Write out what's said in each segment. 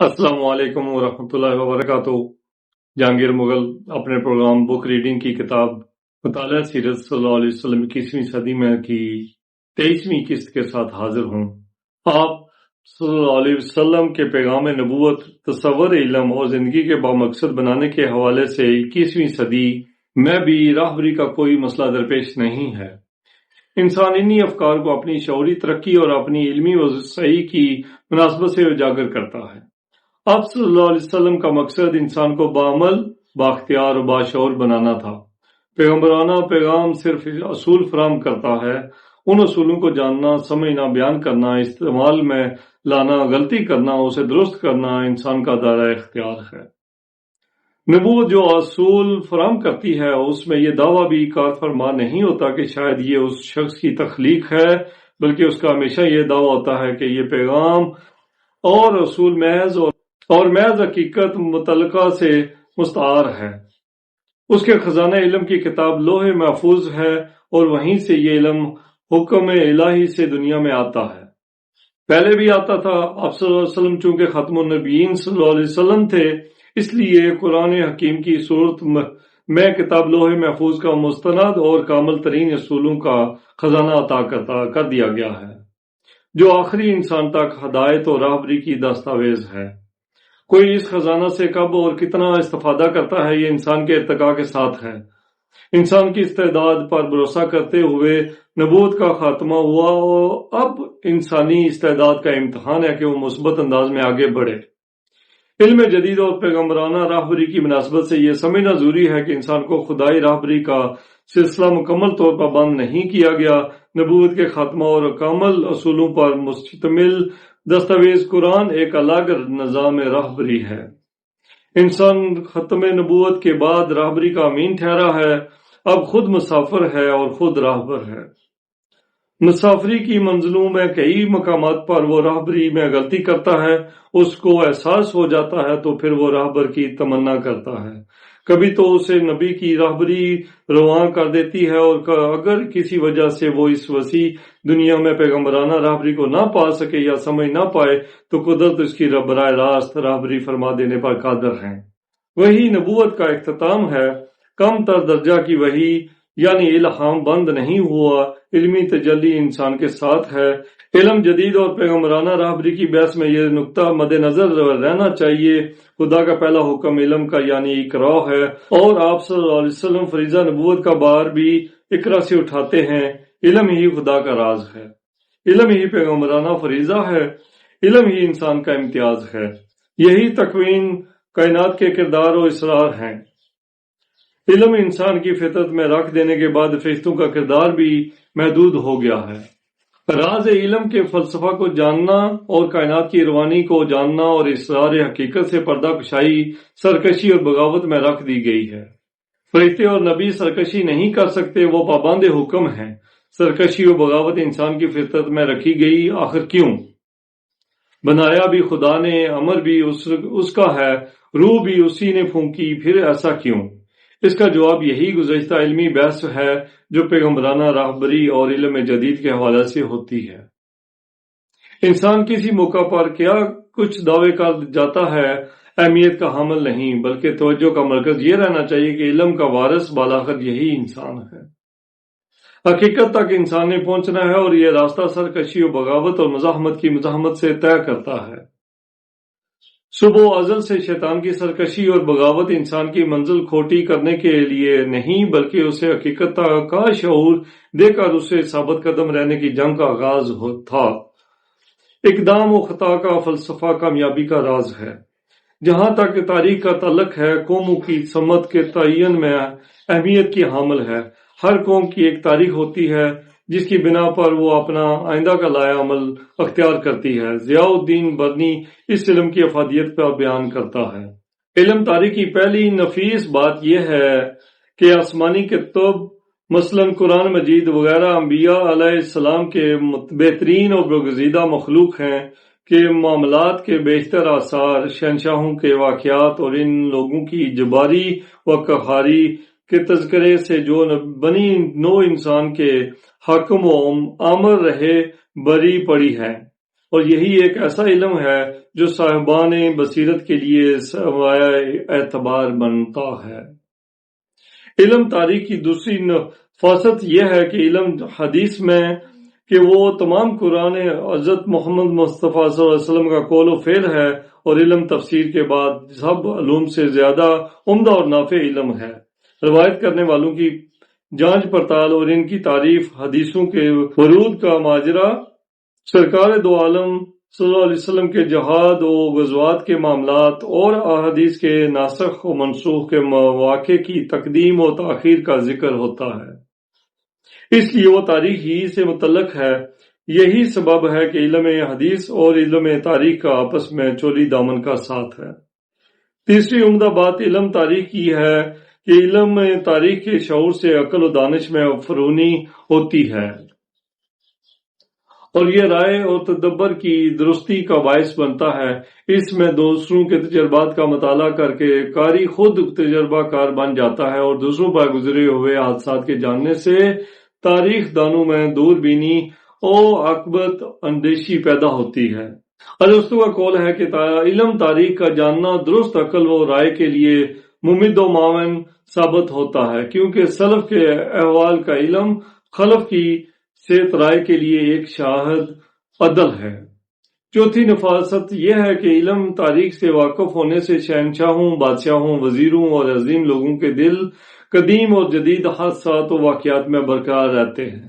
السلام علیکم ورحمۃ اللہ وبرکاتہ۔ جہانگیر مغل اپنے پروگرام بک ریڈنگ کی کتاب مطالعہ سیرت صلی اللہ علیہ وسلم 21ویں صدی میں کی 23ویں قسط کے ساتھ حاضر ہوں۔ آپ صلی اللہ علیہ وسلم کے پیغام نبوت، تصور علم اور زندگی کے بامقصد بنانے کے حوالے سے 21ویں صدی میں بھی راہبری کا کوئی مسئلہ درپیش نہیں ہے۔ انسان انہی افکار کو اپنی شعوری ترقی اور اپنی علمی وسعی کی مناسبت سے اجاگر کرتا ہے۔ آپ صلی اللہ علیہ وسلم کا مقصد انسان کو بعمل، بااختیار اور باشعور بنانا تھا۔ پیغمبرانہ پیغام صرف اصول فراہم کرتا ہے۔ ان اصولوں کو جاننا، سمجھنا، بیان کرنا، استعمال میں لانا، غلطی کرنا، اسے درست کرنا انسان کا دائرہ اختیار ہے۔ نبوت جو اصول فراہم کرتی ہے، اس میں یہ دعویٰ بھی کار فرما نہیں ہوتا کہ شاید یہ اس شخص کی تخلیق ہے، بلکہ اس کا ہمیشہ یہ دعویٰ ہوتا ہے کہ یہ پیغام اور اصول محض حقیقت متعلقہ سے مستعار ہے۔ اس کے خزانہ علم کی کتاب لوح محفوظ ہے اور وہیں سے یہ علم حکم الہی سے دنیا میں آتا ہے۔ پہلے بھی آتا تھا۔ آپ صلی اللہ علیہ وسلم چونکہ ختم النبیین صلی اللہ علیہ وسلم تھے، اس لیے قرآن حکیم کی صورت میں کتاب لوح محفوظ کا مستند اور کامل ترین اصولوں کا خزانہ عطا کر دیا گیا ہے، جو آخری انسان تک ہدایت اور راہبری کی دستاویز ہے۔ کوئی اس خزانہ سے کب اور کتنا استفادہ کرتا ہے، یہ انسان کے ارتقاء کے ساتھ ہے۔ انسان کی استعداد پر بھروسہ کرتے ہوئے نبوت کا خاتمہ ہوا اور اب انسانی استعداد کا امتحان ہے کہ وہ مثبت انداز میں آگے بڑھے۔ علم جدید اور پیغمبرانہ راہبری کی مناسبت سے یہ سمجھنا ضروری ہے کہ انسان کو خدائی راہبری کا سلسلہ مکمل طور پر بند نہیں کیا گیا۔ نبوت کے خاتمہ اور کامل اصولوں پر مشتمل دستاویز قرآن ایک الگ نظام راہبری ہے۔ انسان ختم نبوت کے بعد راہبری کا امین ٹھہرا ہے، اب خود مسافر ہے اور خود راہبر ہے۔ مسافری کی منزلوں میں کئی مقامات پر وہ راہبری میں غلطی کرتا ہے، اس کو احساس ہو جاتا ہے تو پھر وہ راہبر کی تمنا کرتا ہے۔ کبھی تو اسے نبی کی راہبری رواں کر دیتی ہے، اور اگر کسی وجہ سے وہ اس وسیع دنیا میں پیغمبرانہ راہبری کو نہ پا سکے یا سمجھ نہ پائے تو قدرت اس کی براہ راست راہبری فرما دینے پر قادر ہے۔ وہی نبوت کا اختتام ہے۔ کم تر درجہ کی وحی یعنی الہام بند نہیں ہوا، علمی تجلی انسان کے ساتھ ہے۔ علم جدید اور پیغمبرانہ راہبری کی بحث میں یہ نقطہ مد نظر رہنا چاہیے، خدا کا پہلا حکم علم کا یعنی اقرا ہے، اور آپ صلی اللہ علیہ وسلم فریضہ نبوت کا بار بھی اقرا سے اٹھاتے ہیں۔ علم ہی خدا کا راز ہے، علم ہی پیغمبرانہ فریضہ ہے، علم ہی انسان کا امتیاز ہے، یہی تکوین کائنات کے کردار و اسرار ہیں۔ علم انسان کی فطرت میں رکھ دینے کے بعد فرشتوں کا کردار بھی محدود ہو گیا ہے۔ راز علم کے فلسفہ کو جاننا اور کائنات کی روانی کو جاننا اور اسرار حقیقت سے پردہ کشائی سرکشی اور بغاوت میں رکھ دی گئی ہے۔ فرشتے اور نبی سرکشی نہیں کر سکتے، وہ پابند حکم ہیں۔ سرکشی و بغاوت انسان کی فطرت میں رکھی گئی، آخر کیوں؟ بنایا بھی خدا نے، امر بھی اس کا ہے، روح بھی اسی نے پھونکی، پھر ایسا کیوں؟ اس کا جواب یہی گزشتہ علمی بحث ہے جو پیغمبرانہ راہبری اور علم جدید کے حوالے سے ہوتی ہے۔ انسان کسی موقع پر کیا کچھ دعوے کر جاتا ہے اہمیت کا حامل نہیں، بلکہ توجہ کا مرکز یہ رہنا چاہیے کہ علم کا وارث بالاخر یہی انسان ہے۔ حقیقت تک انسان نے پہنچنا ہے، اور یہ راستہ سرکشی و بغاوت اور مزاحمت کی مزاحمت سے طے کرتا ہے۔ صبح و ازل سے شیطان کی سرکشی اور بغاوت انسان کی منزل کھوٹی کرنے کے لیے نہیں، بلکہ اسے حقیقت کا شعور دے کر اسے ثابت قدم رہنے کی جنگ کا آغاز تھا۔ اقدام و خطا کا فلسفہ کامیابی کا راز ہے۔ جہاں تک تاریخ کا تعلق ہے، قوموں کی سمت کے تعین میں اہمیت کی حامل ہے۔ ہر قوم کی ایک تاریخ ہوتی ہے جس کی بنا پر وہ اپنا آئندہ کا لائحہ عمل اختیار کرتی ہے۔ ضیاء الدین برنی اس علم کی افادیت پر بیان کرتا ہے۔ علم تاریخ کی پہلی نفیس بات یہ ہے کہ آسمانی کتب مثلاً قرآن مجید وغیرہ انبیاء علیہ السلام کے بہترین اور برگزیدہ مخلوق ہیں، کہ معاملات کے بیشتر آثار، شہنشاہوں کے واقعات اور ان لوگوں کی جباری و قہاری کے تذکرے سے جو بنی نو انسان کے حاکم و آمر رہے بری پڑی ہے۔ اور یہی ایک ایسا علم ہے جو صاحبان بصیرت کے لیے سرمایہ اعتبار بنتا ہے۔ علم تاریخ کی دوسری نفاست یہ ہے کہ علم حدیث میں کہ وہ تمام قرآن حضرت محمد مصطفیٰ صلی اللہ علیہ وسلم کا قول و فعل ہے، اور علم تفسیر کے بعد سب علوم سے زیادہ عمدہ اور نافع علم ہے۔ روایت کرنے والوں کی جانچ پڑتال اور ان کی تعریف، حدیثوں کے ورود کا ماجرا، سرکار دو عالم صلی اللہ علیہ وسلم کے جہاد و غزوات کے معاملات، اور احادیث کے ناسخ و منسوخ کے مواقع کی تقدیم و تاخیر کا ذکر ہوتا ہے۔ اس لیے وہ تاریخ ہی سے متعلق ہے۔ یہی سبب ہے کہ علم حدیث اور علم تاریخ کا آپس میں چولی دامن کا ساتھ ہے۔ تیسری عمدہ بات علم تاریخ کی ہے کہ علم تاریخ کے شعور سے عقل و دانش میں فرونی ہوتی ہے، اور یہ رائے اور تدبر کی درستی کا باعث بنتا ہے۔ اس میں دوسروں کے تجربات کا مطالعہ کر کے قاری خود تجربہ کار بن جاتا ہے، اور دوسروں پر گزرے ہوئے حادثات کے جاننے سے تاریخ دانوں میں دور بینی اور عاقبت اندیشی پیدا ہوتی ہے۔ ارسطو کا قول ہے کہ علم تاریخ کا جاننا درست عقل و رائے کے لیے ممد و معاون ثابت ہوتا ہے، کیونکہ سلف کے احوال کا علم خلف کی صحت رائے کے لیے ایک شاہد عدل ہے۔ چوتھی نفاست یہ ہے کہ علم تاریخ سے واقف ہونے سے شہنشاہوں، بادشاہوں، وزیروں اور عظیم لوگوں کے دل قدیم اور جدید حادثات و واقعات میں برقرار رہتے ہیں،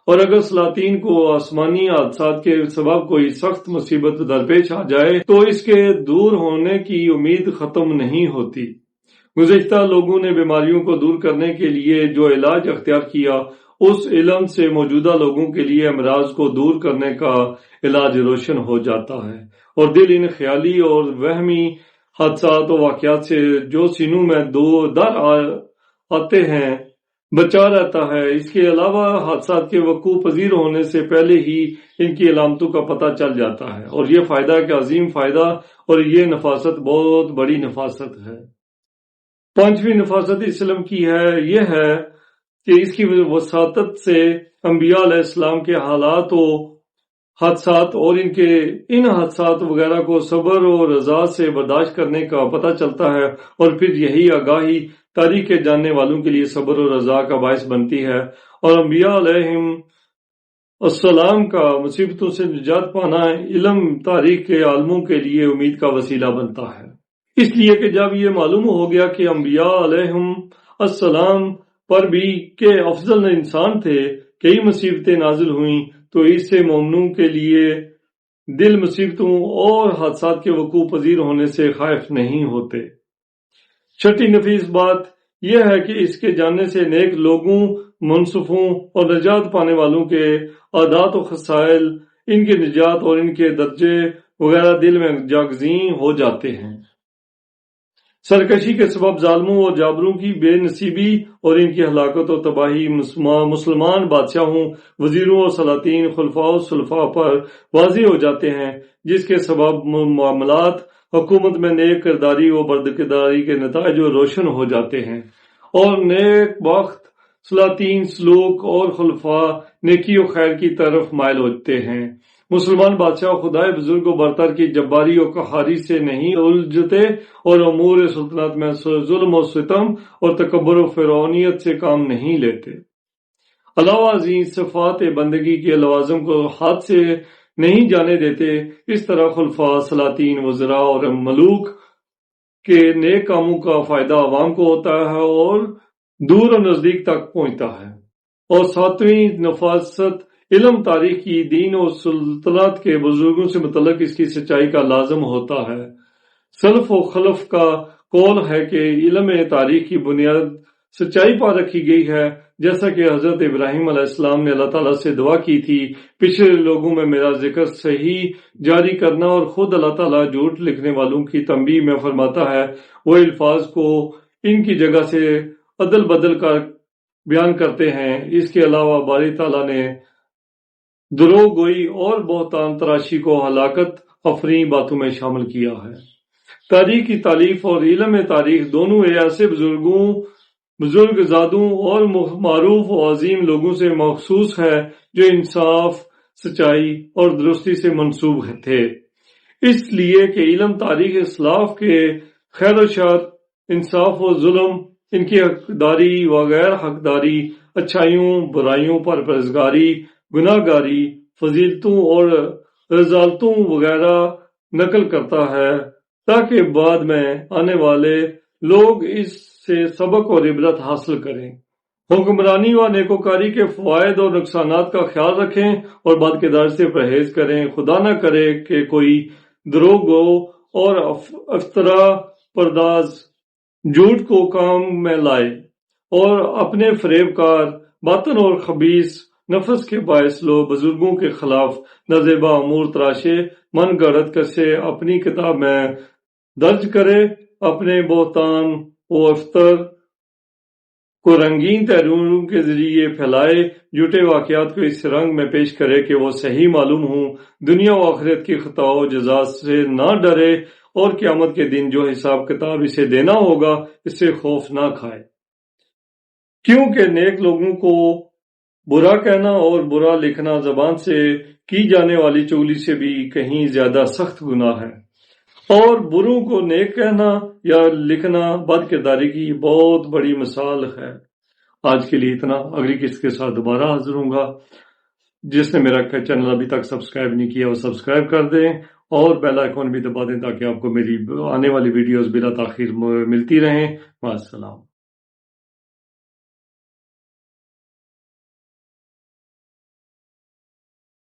اور اگر سلاطین کو آسمانی حادثات کے سبب کوئی سخت مصیبت درپیش آ جائے تو اس کے دور ہونے کی امید ختم نہیں ہوتی۔ گزشتہ لوگوں نے بیماریوں کو دور کرنے کے لیے جو علاج اختیار کیا، اس علم سے موجودہ لوگوں کے لیے امراض کو دور کرنے کا علاج روشن ہو جاتا ہے، اور دل ان خیالی اور وہمی حادثات و واقعات سے جو سینوں میں در آتے ہیں بچا رہتا ہے۔ اس کے علاوہ حادثات کے وقوع پذیر ہونے سے پہلے ہی ان کی علامتوں کا پتہ چل جاتا ہے، اور یہ فائدہ کا عظیم فائدہ، اور یہ نفاست بہت بڑی نفاست ہے۔ پانچویں نفاست اس علم کی ہے یہ ہے کہ اس کی وساطت سے انبیاء علیہ السلام کے حالات و حادثات اور ان حادثات وغیرہ کو صبر و رضا سے برداشت کرنے کا پتہ چلتا ہے، اور پھر یہی آگاہی تاریخ کے جاننے والوں کے لیے صبر و رضا کا باعث بنتی ہے، اور انبیاء علیہم السلام کا مصیبتوں سے نجات پانا علم تاریخ کے عالموں کے لیے امید کا وسیلہ بنتا ہے۔ اس لیے کہ جب یہ معلوم ہو گیا کہ انبیاء علیہم السلام پر بھی کہ افضل انسان تھے، کئی مصیبتیں نازل ہوئیں، تو اس سے مومنوں کے لیے دل مصیبتوں اور حادثات کے وقوع پذیر ہونے سے خائف نہیں ہوتے۔ چھٹی نفیس بات یہ ہے کہ اس کے جاننے سے نیک لوگوں، منصفوں اور نجات پانے والوں کے عادات و خصائل، ان کی نجات اور ان کے درجے وغیرہ دل میں جاگزیں ہو جاتے ہیں۔ سرکشی کے سبب ظالموں اور جابروں کی بے نصیبی اور ان کی ہلاکت و تباہی مسلمان بادشاہوں، وزیروں اور سلاطین، خلفاء و سلفاء پر واضح ہو جاتے ہیں، جس کے سبب معاملات حکومت میں نیک کرداری و بدکرداری کے نتائج روشن ہو جاتے ہیں، اور نیک بخت سلاطین، سلوک اور خلفاء نیکی و خیر کی طرف مائل ہوتے ہیں۔ مسلمان بادشاہ خدائے بزرگ و برتر کی جباری و قہاری سے نہیں الجھتے، اور امور سلطنت میں ظلم و ستم اور تکبر و فرعونیت سے کام نہیں لیتے۔ علاوہ ازیں صفات بندگی کے لوازم کو ہاتھ سے نہیں جانے دیتے۔ اس طرح خلفاء، سلاطین، وزراء اور ملوک کے نیک کاموں کا فائدہ عوام کو ہوتا ہے اور دور و نزدیک تک پہنچتا ہے۔ اور ساتویں نفاست علم تاریخ کی دین و سلطنت کے بزرگوں سے متعلق اس کی سچائی کا لازم ہوتا ہے۔ سلف و خلف کا قول ہے کہ علم تاریخ کی بنیاد سچائی پر رکھی گئی ہے، جیسا کہ حضرت ابراہیم علیہ السلام نے اللہ تعالیٰ سے دعا کی تھی، پچھلے لوگوں میں میرا ذکر صحیح جاری کرنا، اور خود اللہ تعالیٰ جھوٹ لکھنے والوں کی تنبیہ میں فرماتا ہے وہ الفاظ کو ان کی جگہ سے عدل بدل کر بیان کرتے ہیں۔ اس کے علاوہ باری تعالیٰ نے دروغ گوئی اور بہتان تراشی کو ہلاکت افرین باتوں میں شامل کیا ہے۔ تاریخ کی تالیف اور علم تاریخ دونوں ایسے بزرگ زادوں اور معروف و عظیم لوگوں سے مخصوص ہے جو انصاف، سچائی اور درستی سے منسوب تھے، اس لیے کہ علم تاریخ اسلاف کے خیر و شر، انصاف و ظلم، ان کی حقداری و غیر حقداری، اچھائیوں برائیوں پر پرہیزگاری، گناہ گاری، فضیلتوں اور رذالتوں وغیرہ نقل کرتا ہے تاکہ بعد میں آنے والے لوگ اس سے سبق اور عبرت حاصل کریں، حکمرانی و نیکوکاری کے فوائد اور نقصانات کا خیال رکھیں اور بدکرداری سے پرہیز کریں۔ خدا نہ کرے کہ کوئی دروغ گو اور افطرا پرداز جھوٹ کو کام میں لائے اور اپنے فریب کار باطن اور خبیث نفس کے باعث لو بزرگوں کے خلاف نازیبا امور تراشے، من گڑت کسے اپنی کتاب میں درج کرے، اپنے بہتان و افتر کو رنگین تحریروں کے ذریعے پھیلائے، جھوٹے واقعات کو اس رنگ میں پیش کرے کہ وہ صحیح معلوم ہوں، دنیا و آخرت کی خطا و جزا سے نہ ڈرے اور قیامت کے دن جو حساب کتاب اسے دینا ہوگا اس سے خوف نہ کھائے، کیونکہ نیک لوگوں کو برا کہنا اور برا لکھنا زبان سے کی جانے والی چغلی سے بھی کہیں زیادہ سخت گناہ ہے، اور بروں کو نیک کہنا یا لکھنا بد کرداری کی بہت بڑی مثال ہے۔ آج کے لیے اتنا، اگلی قسط کے ساتھ دوبارہ حاضر ہوں گا۔ جس نے میرا چینل ابھی تک سبسکرائب نہیں کیا وہ سبسکرائب کر دیں اور بیل آئیکن بھی دبا دیں تاکہ آپ کو میری آنے والی ویڈیوز بلا تاخیر ملتی رہیں۔ السلام۔